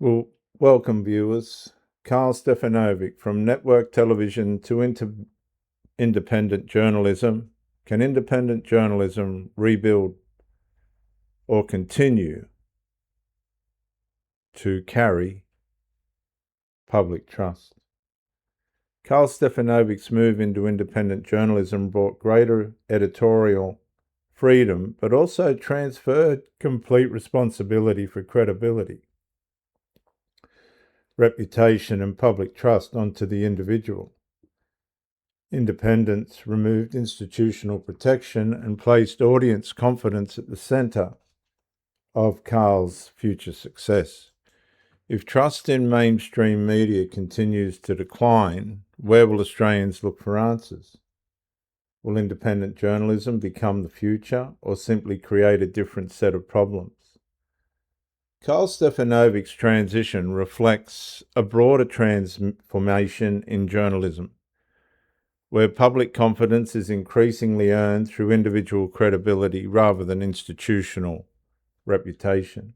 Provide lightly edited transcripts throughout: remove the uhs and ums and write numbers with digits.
Well, welcome viewers. Karl STEFONOVIC from network television to independent journalism. Can independent journalism rebuild or continue to carry public trust? Karl STEFONOVIC's move into independent journalism brought greater editorial freedom, but also transferred complete responsibility for credibility, reputation, and public trust onto the individual. Independence removed institutional protection and placed audience confidence at the centre of Karl's future success. If trust in mainstream media continues to decline, where will Australians look for answers? Will independent journalism become the future or simply create a different set of problems? Karl STEFONOVIC's transition reflects a broader transformation in journalism, where public confidence is increasingly earned through individual credibility rather than institutional reputation.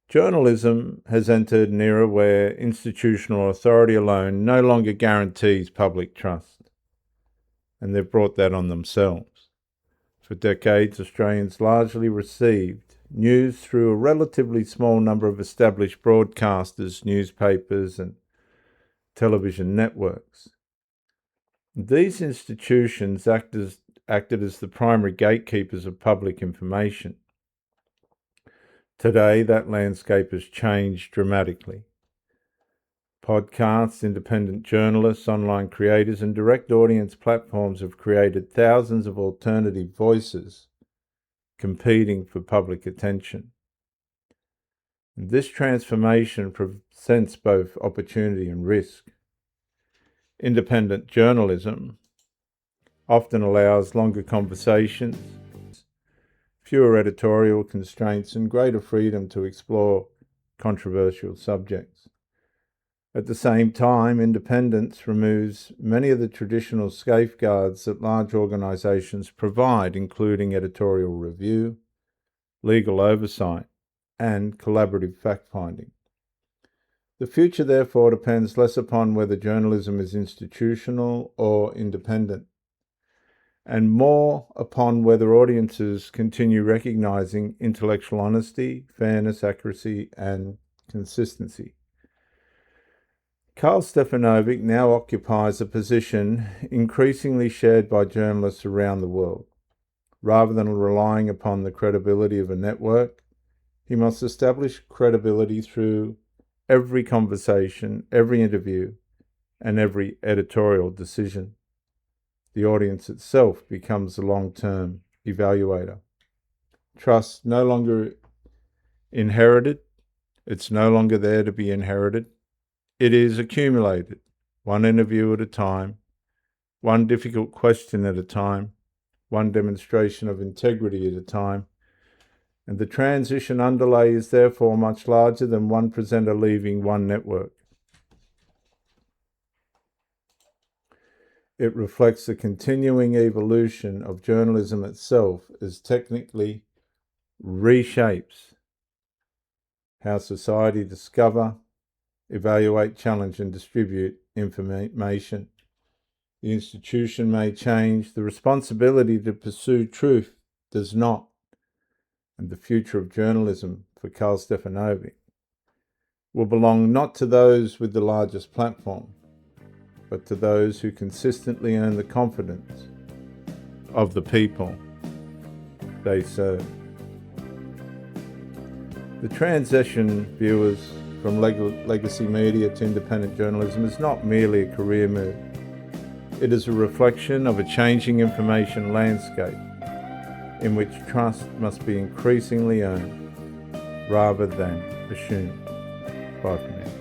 Journalism has entered an era where institutional authority alone no longer guarantees public trust, and they've brought that on themselves. For decades, Australians largely received news through a relatively small number of established broadcasters, newspapers, and television networks. These institutions acted as the primary gatekeepers of public information. Today, that landscape has changed dramatically. Podcasts, independent journalists, online creators, and direct audience platforms have created thousands of alternative voices competing for public attention. And this transformation presents both opportunity and risk. Independent journalism often allows longer conversations, fewer editorial constraints, and greater freedom to explore controversial subjects. At the same time, independence removes many of the traditional safeguards that large organisations provide, including editorial review, legal oversight, and collaborative fact-finding. The future, therefore, depends less upon whether journalism is institutional or independent, and more upon whether audiences continue recognising intellectual honesty, fairness, accuracy, and consistency. Karl STEFONOVIC now occupies a position increasingly shared by journalists around the world. Rather than relying upon the credibility of a network, he must establish credibility through every conversation, every interview, and every editorial decision. The audience itself becomes the long-term evaluator. Trust no longer inherited. It's no longer there to be inherited. It is accumulated, one interview at a time, one difficult question at a time, one demonstration of integrity at a time, and the transition underlay is therefore much larger than one presenter leaving one network. It reflects the continuing evolution of journalism itself as technically reshapes how society discover, evaluate, challenge, and distribute information. The institution may change, the responsibility to pursue truth does not. And the future of journalism for Karl STEFONOVIC will belong not to those with the largest platform, but to those who consistently earn the confidence of the people they serve. The transition, viewers, from legacy media to independent journalism is not merely a career move. It is a reflection of a changing information landscape in which trust must be increasingly earned rather than assumed. Bye for now.